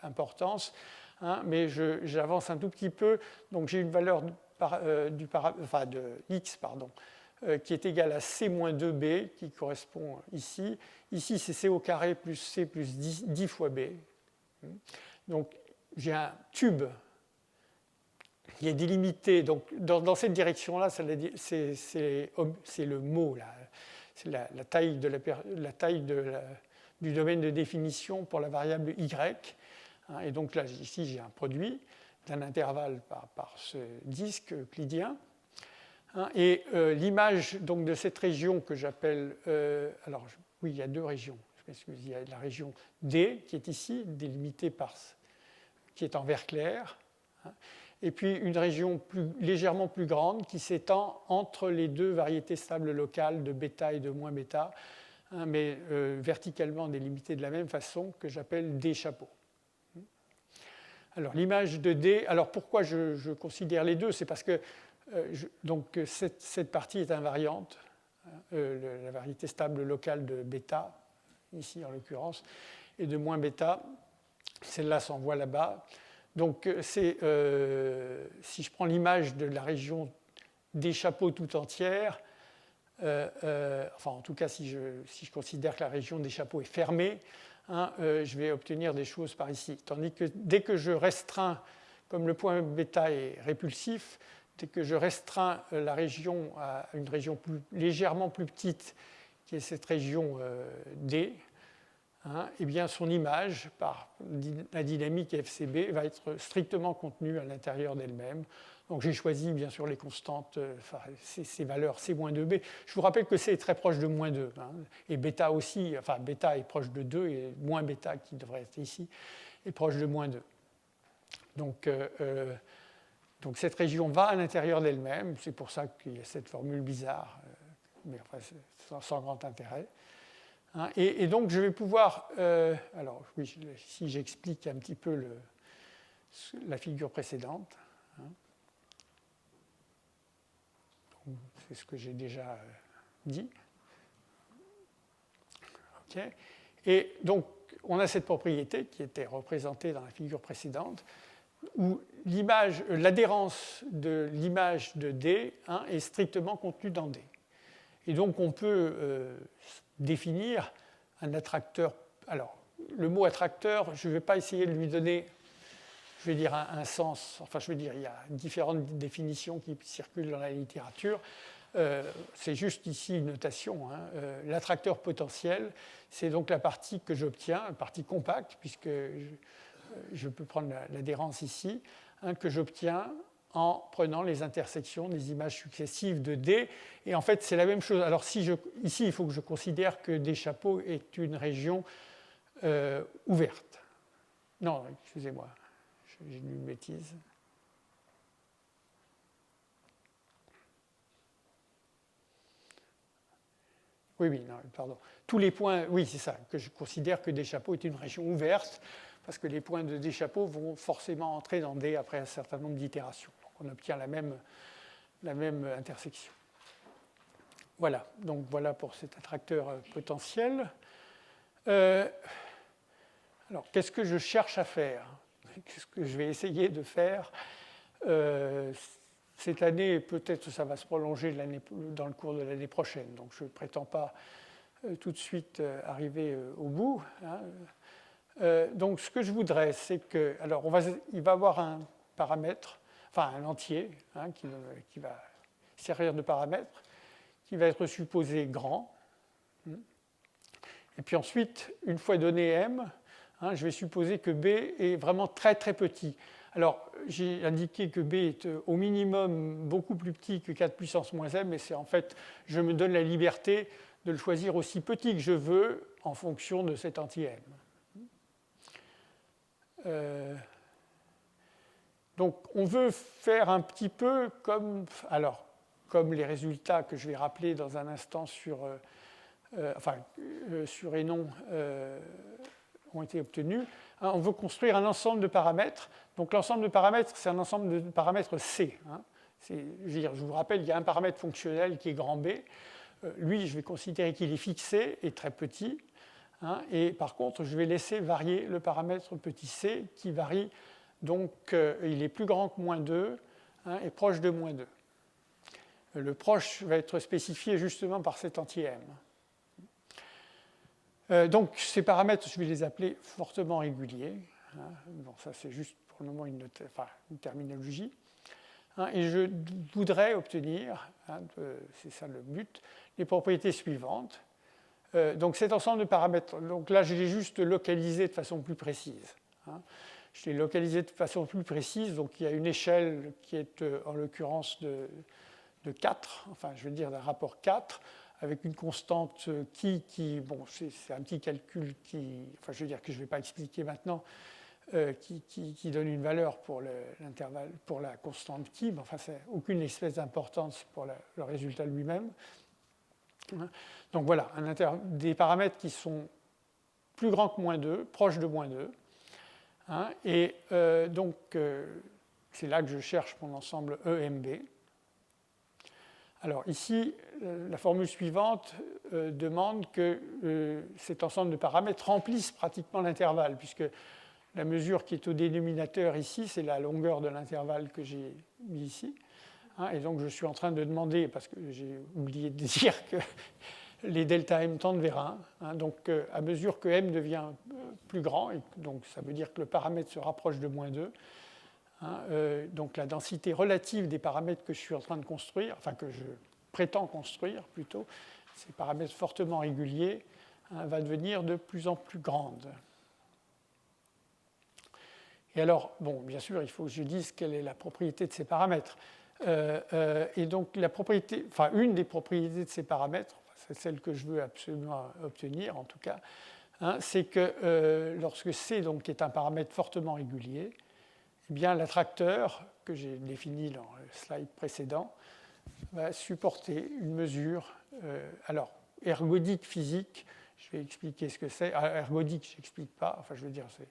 importance, hein, mais j'avance un tout petit peu, donc j'ai une valeur de x, qui est égale à c-2b, qui correspond ici. Ici, c'est c au carré plus c plus 10 fois b. Donc, j'ai un tube qui est délimité. Donc, dans cette direction-là, c'est le mot, c'est la taille, du domaine de définition pour la variable y. Et donc là, ici, j'ai un produit d'un intervalle par ce disque euclidien. Et l'image donc, de cette région que j'appelle... alors, oui, il y a deux régions. Je m'excuse. Il y a la région D, qui est ici, délimitée qui est en vert clair. Et puis une région légèrement plus grande qui s'étend entre les deux variétés stables locales de bêta et de moins bêta, mais verticalement délimitée de la même façon, que j'appelle D chapeau. Alors l'image de D, alors pourquoi je considère les deux? C'est parce que donc cette partie est invariante, la variété stable locale de bêta, ici en l'occurrence, et de moins bêta, celle-là s'envoie là-bas. Donc si je prends l'image de la région des chapeaux tout entière, en tout cas si je considère que la région des chapeaux est fermée, hein, je vais obtenir des choses par ici. Tandis que dès que je restreins, comme le point bêta est répulsif, dès que je restreins la région à une région légèrement plus petite, qui est cette région D, hein, eh bien son image par la dynamique FCB va être strictement contenue à l'intérieur d'elle-même. Donc j'ai choisi bien sûr les constantes, ces valeurs C-2b. Je vous rappelle que C est très proche de moins 2, hein, et bêta aussi, bêta est proche de 2 et moins bêta qui devrait être ici est proche de moins 2. Donc cette région va à l'intérieur d'elle-même, c'est pour ça qu'il y a cette formule bizarre, mais enfin, sans grand intérêt. Hein, et donc je vais pouvoir, alors oui, si j'explique un petit peu la figure précédente. Hein. c'est ce que j'ai déjà dit. Okay. Et donc, on a cette propriété qui était représentée dans la figure précédente, où l'adhérence de l'image de D est strictement contenue dans D. Et donc, on peut définir un attracteur. Alors, le mot attracteur, je ne vais pas essayer de lui donner, je vais dire, un sens. Enfin, je veux dire, il y a différentes définitions qui circulent dans la littérature. C'est juste ici une notation. L'attracteur potentiel, c'est donc la partie que j'obtiens, la partie compacte, puisque je peux prendre l'adhérence ici, que j'obtiens en prenant les intersections des images successives de D. Et en fait, c'est la même chose. Alors ici, il faut que je considère que D chapeau est une région ouverte. Non, excusez-moi, j'ai dit une bêtise. Oui, non, pardon. Tous les points, oui, c'est ça, que je considère que D chapeau est une région ouverte, parce que les points de D chapeau vont forcément entrer dans D après un certain nombre d'itérations. Donc on obtient la même intersection. Voilà, donc voilà pour cet attracteur potentiel. Alors, qu'est-ce que je cherche à faire? Qu'est-ce que je vais essayer de faire cette année? Peut-être que ça va se prolonger dans le cours de l'année prochaine, donc je ne prétends pas tout de suite arriver au bout. Donc, ce que je voudrais, c'est que, alors, il va y avoir un paramètre, enfin un entier, qui va servir de paramètre, qui va être supposé grand. Et puis ensuite, une fois donné M, je vais supposer que B est vraiment très très petit. Alors, j'ai indiqué que B est au minimum beaucoup plus petit que 4 puissance moins M, mais c'est en fait, je me donne la liberté de le choisir aussi petit que je veux en fonction de cet anti-M. Donc, on veut faire un petit peu comme les résultats que je vais rappeler dans un instant sur Hénon ont été obtenus. On veut construire un ensemble de paramètres. Donc, l'ensemble de paramètres, c'est un ensemble de paramètres C. Je vous rappelle, il y a un paramètre fonctionnel qui est grand B. Lui, je vais considérer qu'il est fixé et très petit. Et par contre, je vais laisser varier le paramètre petit c qui varie, donc il est plus grand que moins 2 et proche de moins 2. Le proche va être spécifié justement par cet anti-M. Donc ces paramètres, je vais les appeler fortement réguliers. Bon, ça c'est juste pour le moment une terminologie. Et je voudrais obtenir, c'est ça le but, les propriétés suivantes. Donc cet ensemble de paramètres, donc là je l'ai juste localisé de façon plus précise. Je l'ai localisé de façon plus précise, donc il y a une échelle qui est en l'occurrence de 4, enfin je veux dire d'un rapport 4, avec une constante qui bon c'est un petit calcul enfin je veux dire que je ne vais pas expliquer maintenant, qui donne une valeur pour l'intervalle, pour la constante qui, mais enfin ça n'a aucune espèce d'importance pour le résultat lui-même. Donc voilà, des paramètres qui sont plus grands que moins 2, proches de moins 2. Et donc, c'est là que je cherche mon ensemble EMB. Alors ici, la formule suivante demande que cet ensemble de paramètres remplisse pratiquement l'intervalle, puisque la mesure qui est au dénominateur ici, c'est la longueur de l'intervalle que j'ai mis ici. Et donc, je suis en train de demander, parce que j'ai oublié de dire que les delta m tendent vers 1. Donc, à mesure que m devient plus grand, et donc ça veut dire que le paramètre se rapproche de moins 2, donc la densité relative des paramètres que je suis en train de construire, enfin que je prétends construire plutôt, ces paramètres fortement réguliers, va devenir de plus en plus grande. Et alors, bon, bien sûr, il faut que je dise quelle est la propriété de ces paramètres. Et donc, une des propriétés de ces paramètres, c'est celle que je veux absolument obtenir en tout cas, c'est que lorsque C donc, est un paramètre fortement régulier, eh bien l'attracteur que j'ai défini dans le slide précédent va supporter une mesure, alors ergodique physique, Je vais expliquer ce que c'est. Ergodique, je n'explique pas. Enfin, je veux dire, c'est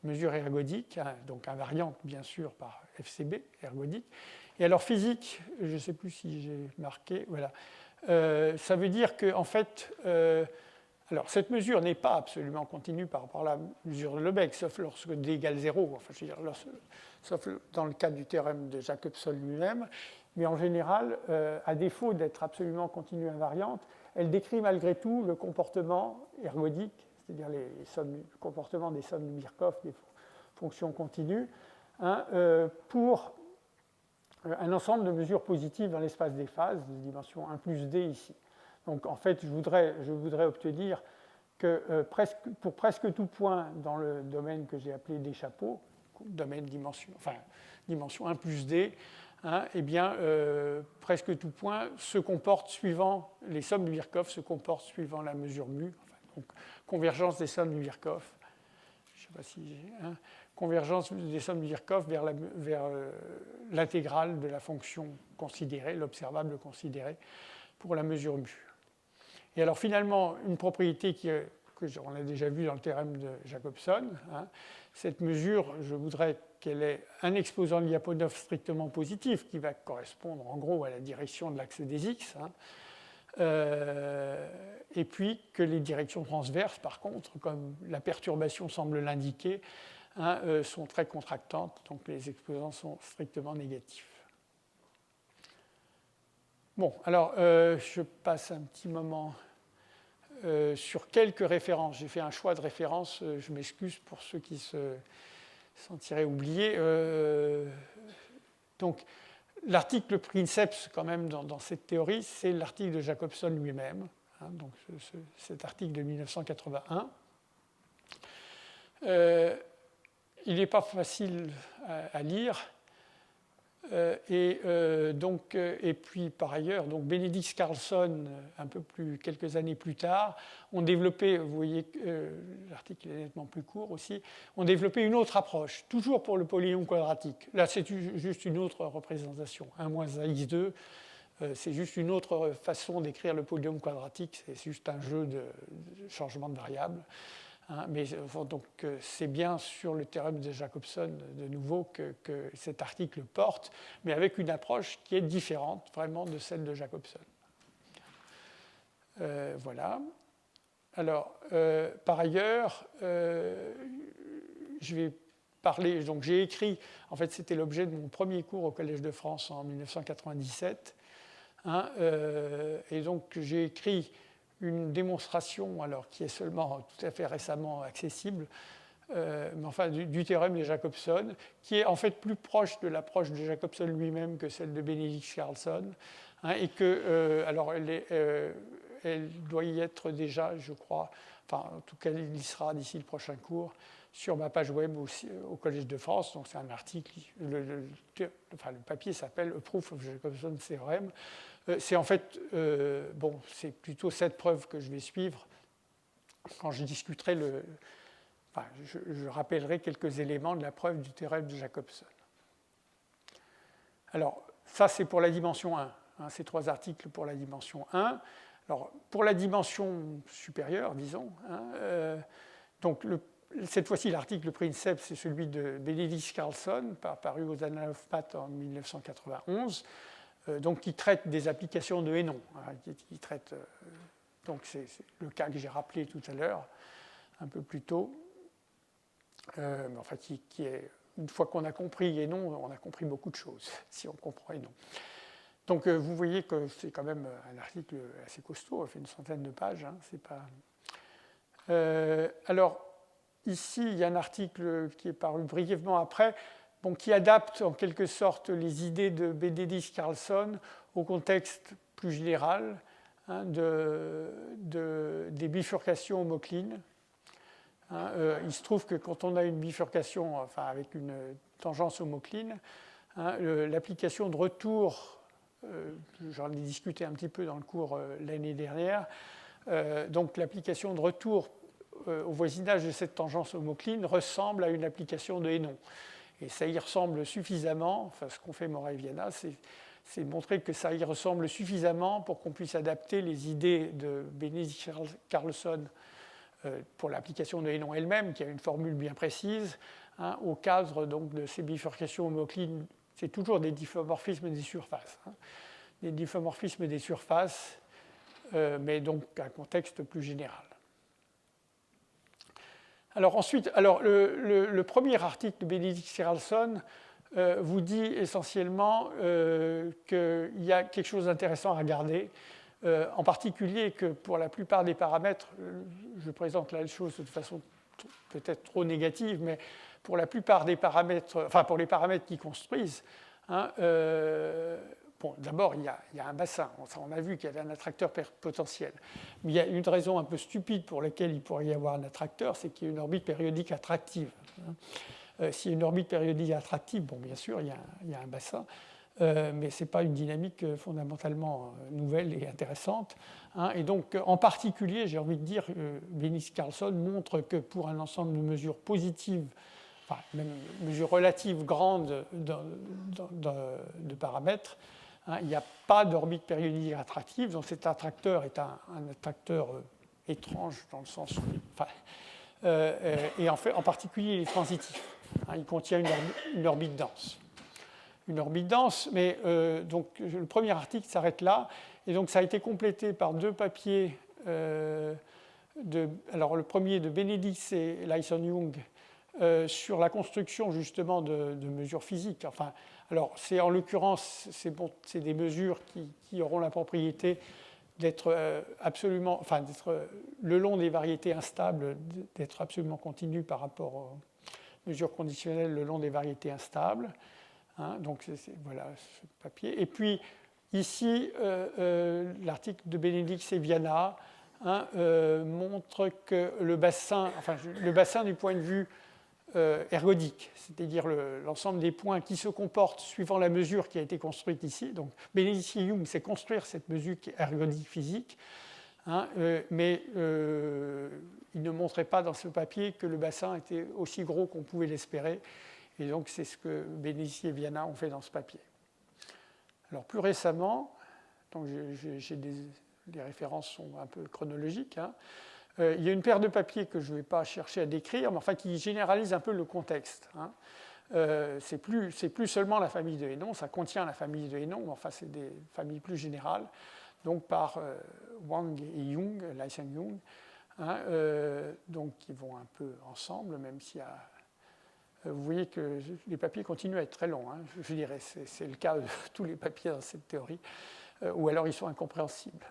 mesure ergodique, hein, donc invariante, bien sûr, par FCB, ergodique. Et alors, physique, je ne sais plus si j'ai marqué, voilà. Ça veut dire que, en fait, alors, cette mesure n'est pas absolument continue par rapport à la mesure de Lebesgue, sauf lorsque d égale 0, enfin, je veux dire, sauf dans le cas du théorème de Jacobson lui-même. Mais en général, à défaut d'être absolument continue invariante, elle décrit malgré tout le comportement ergodique, c'est-à-dire le comportement des sommes de Birkhoff, des fonctions continues, hein, pour un ensemble de mesures positives dans l'espace des phases, de dimension 1 plus d ici. Donc en fait, je voudrais obtenir que pour presque tout point dans le domaine que j'ai appelé des chapeaux, domaine dimension 1 plus d, hein, eh bien, presque tout point se comporte suivant, les sommes de Birkhoff se comportent suivant la mesure mu, enfin, donc convergence des sommes de Birkhoff, je ne sais pas si j'ai, hein, convergence des sommes de Birkhoff vers l'intégrale de la fonction considérée, l'observable considéré, pour la mesure mu. Et alors finalement, une propriété qu'on a déjà vue dans le théorème de Jacobson, hein, cette mesure, je voudrais qu'elle ait un exposant de Lyapunov strictement positif qui va correspondre en gros à la direction de l'axe des x, hein, et puis que les directions transverses, par contre, comme la perturbation semble l'indiquer, hein, sont très contractantes, donc les exposants sont strictement négatifs. Bon, alors je passe un petit moment sur quelques références. J'ai fait un choix de références, je m'excuse pour ceux qui se sentiraient oubliés. Donc, l'article princeps, quand même, dans cette théorie, c'est l'article de Jacobson lui-même, hein, donc cet article de 1981. Il n'est pas facile à lire. Et puis par ailleurs, donc Benedict Carlson, quelques années plus tard, ont développé, vous voyez, l'article est nettement plus court aussi, ont développé une autre approche, toujours pour le polynôme quadratique. Là, c'est juste une autre représentation, 1 moins AX2, c'est juste une autre façon d'écrire le polynôme quadratique, c'est juste un jeu de changement de variables. Hein, mais donc c'est bien sur le théorème de Jacobson de nouveau que cet article porte, mais avec une approche qui est différente vraiment de celle de Jacobson. Voilà. Alors, par ailleurs, je vais parler. Donc, j'ai écrit. En fait, c'était l'objet de mon premier cours au Collège de France en 1997. Hein, et donc, j'ai écrit une démonstration, alors qui est seulement tout à fait récemment accessible, mais enfin du théorème de Jacobson, qui est en fait plus proche de l'approche de Jacobson lui-même que celle de Benedict Carlson, hein, et que, alors elle doit y être déjà, je crois, enfin en tout cas il y sera d'ici le prochain cours, sur ma page web aussi, au Collège de France. Donc c'est un article, le papier s'appelle A Proof of Jacobson Theorem. C'est en fait, c'est plutôt cette preuve que je vais suivre quand je discuterai je rappellerai quelques éléments de la preuve du théorème de Jacobson. Alors, ça c'est pour la dimension 1, hein, ces 3 articles pour la dimension 1. Alors, pour la dimension supérieure, disons, hein, donc cette fois-ci, l'article princeps, c'est celui de Benedict Carlson, paru aux Annals of Math en 1991. Donc, qui traite des applications de Hénon, hein, qui traite, donc c'est le cas que j'ai rappelé tout à l'heure, un peu plus tôt, mais enfin qui est, une fois qu'on a compris Hénon, on a compris beaucoup de choses, si on comprend Hénon. Donc vous voyez que c'est quand même un article assez costaud, il fait une centaine de pages, hein, c'est pas... alors, ici, il y a un article qui est paru brièvement après, qui adapte en quelque sorte les idées de Benedict Carlson au contexte plus général, hein, des bifurcations homoclines. Hein, il se trouve que quand on a une bifurcation, enfin avec une tangence homocline, hein, l'application de retour, j'en ai discuté un petit peu dans le cours l'année dernière, donc l'application de retour au voisinage de cette tangence homocline ressemble à une application de Hénon. Et ça y ressemble suffisamment, enfin ce qu'ont fait Mora et Viana, c'est montrer que ça y ressemble suffisamment pour qu'on puisse adapter les idées de Benedict Carlson pour l'application de Hénon elle-même, qui a une formule bien précise, hein, au cadre donc, de ces bifurcations homoclines, c'est toujours des diffeomorphismes des surfaces. Hein, des diffeomorphismes des surfaces, mais donc un contexte plus général. Alors ensuite, le premier article de Benedict Carlson vous dit essentiellement qu'il y a quelque chose d'intéressant à regarder, en particulier que pour la plupart des paramètres, je présente la chose de façon peut-être trop négative, mais pour la plupart des paramètres, enfin pour les paramètres qui construisent, hein, bon, d'abord, il y a un bassin. On a vu qu'il y avait un attracteur potentiel. Mais il y a une raison un peu stupide pour laquelle il pourrait y avoir un attracteur, c'est qu'il y a une orbite périodique attractive. S'il y a une orbite périodique attractive, bon, bien sûr, il y a un bassin, mais ce n'est pas une dynamique fondamentalement nouvelle et intéressante. Hein. Et donc, en particulier, j'ai envie de dire, Benedict Carlson montre que pour un ensemble de mesures positives, enfin, même mesures relatives grandes de paramètres, hein, il n'y a pas d'orbite périodique attractive, donc cet attracteur est un attracteur étrange dans le sens où, enfin, et en particulier il est transitif. Hein, il contient une orbite dense. Une orbite dense, mais donc le premier article s'arrête là, et donc ça a été complété par deux papiers. Alors le premier de Benedict et Lyson-Young sur la construction justement de mesures physiques. Enfin, alors c'est en l'occurrence c'est des mesures qui auront la propriété d'être absolument, enfin d'être le long des variétés instables, d'être absolument continues par rapport aux mesures conditionnelles le long des variétés instables. Hein, donc voilà ce papier. Et puis ici, l'article de Benedict et Viana hein, montre que le bassin du point de vue ergodique, c'est-à-dire l'ensemble des points qui se comportent suivant la mesure qui a été construite ici. Donc Benedict et Young, c'est construire cette mesure ergodique physique, hein, mais il ne montrait pas dans ce papier que le bassin était aussi gros qu'on pouvait l'espérer. Et donc, c'est ce que Benedict et Viana ont fait dans ce papier. Alors, plus récemment, donc les références sont un peu chronologiques, hein, il y a une paire de papiers que je ne vais pas chercher à décrire, mais enfin qui généralisent un peu le contexte. Hein. C'est plus seulement la famille de Hénon, ça contient la famille de Hénon, mais enfin, c'est des familles plus générales, donc par Wang et Young, Lyson-Young, hein, donc qui vont un peu ensemble, même s'il y a. Vous voyez que les papiers continuent à être très longs. Hein. Je dirais, c'est le cas de tous les papiers dans cette théorie, ou alors ils sont incompréhensibles.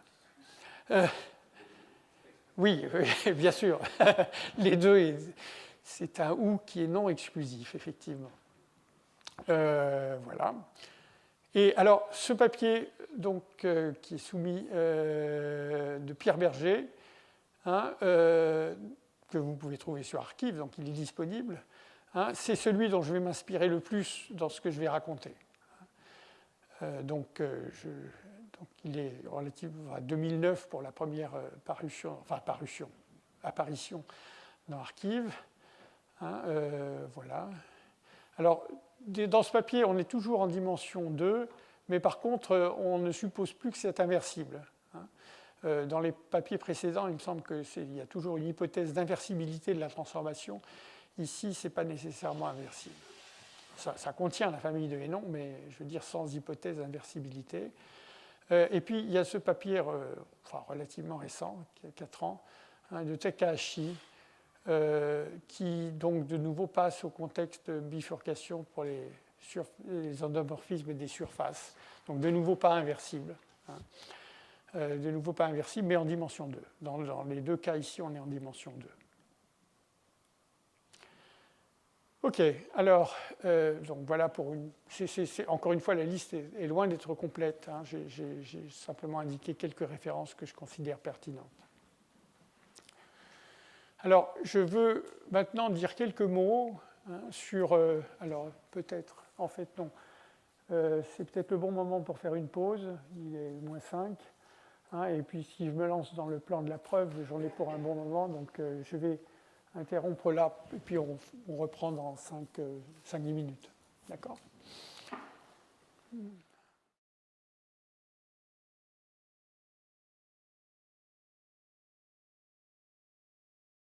Oui, bien sûr. Les deux, c'est un ou qui est non exclusif, effectivement. Voilà. Et alors, ce papier donc, qui est soumis de Pierre Berger, hein, que vous pouvez trouver sur Archive, donc il est disponible. Hein, c'est celui dont je vais m'inspirer le plus dans ce que je vais raconter. Donc il est relatif à 2009 pour la première apparition dans Archive. Hein, voilà. Alors, dans ce papier, on est toujours en dimension 2, mais par contre, on ne suppose plus que c'est inversible. Hein. Dans les papiers précédents, il me semble qu'il y a toujours une hypothèse d'inversibilité de la transformation. Ici, ce n'est pas nécessairement inversible. Ça contient la famille de Hénon, mais je veux dire sans hypothèse d'inversibilité. Et puis, il y a ce papier relativement récent, qui a 4 ans, hein, de Takahashi, qui donc de nouveau passe au contexte de bifurcation pour les endomorphismes des surfaces. Donc de nouveau pas inversible. Hein. De nouveau pas inversible, mais en dimension 2. Dans les deux cas ici, on est en dimension 2. Ok, alors, donc voilà pour une. Encore une fois, la liste est loin d'être complète. Hein. J'ai simplement indiqué quelques références que je considère pertinentes. Alors, je veux maintenant dire quelques mots hein, sur. Alors, peut-être, en fait, non. C'est peut-être le bon moment pour faire une pause. Il est moins 5. Hein, et puis, si je me lance dans le plan de la preuve, j'en ai pour un bon moment. Donc, je vais interrompre là, et puis on reprend dans 5-10 minutes. D'accord ?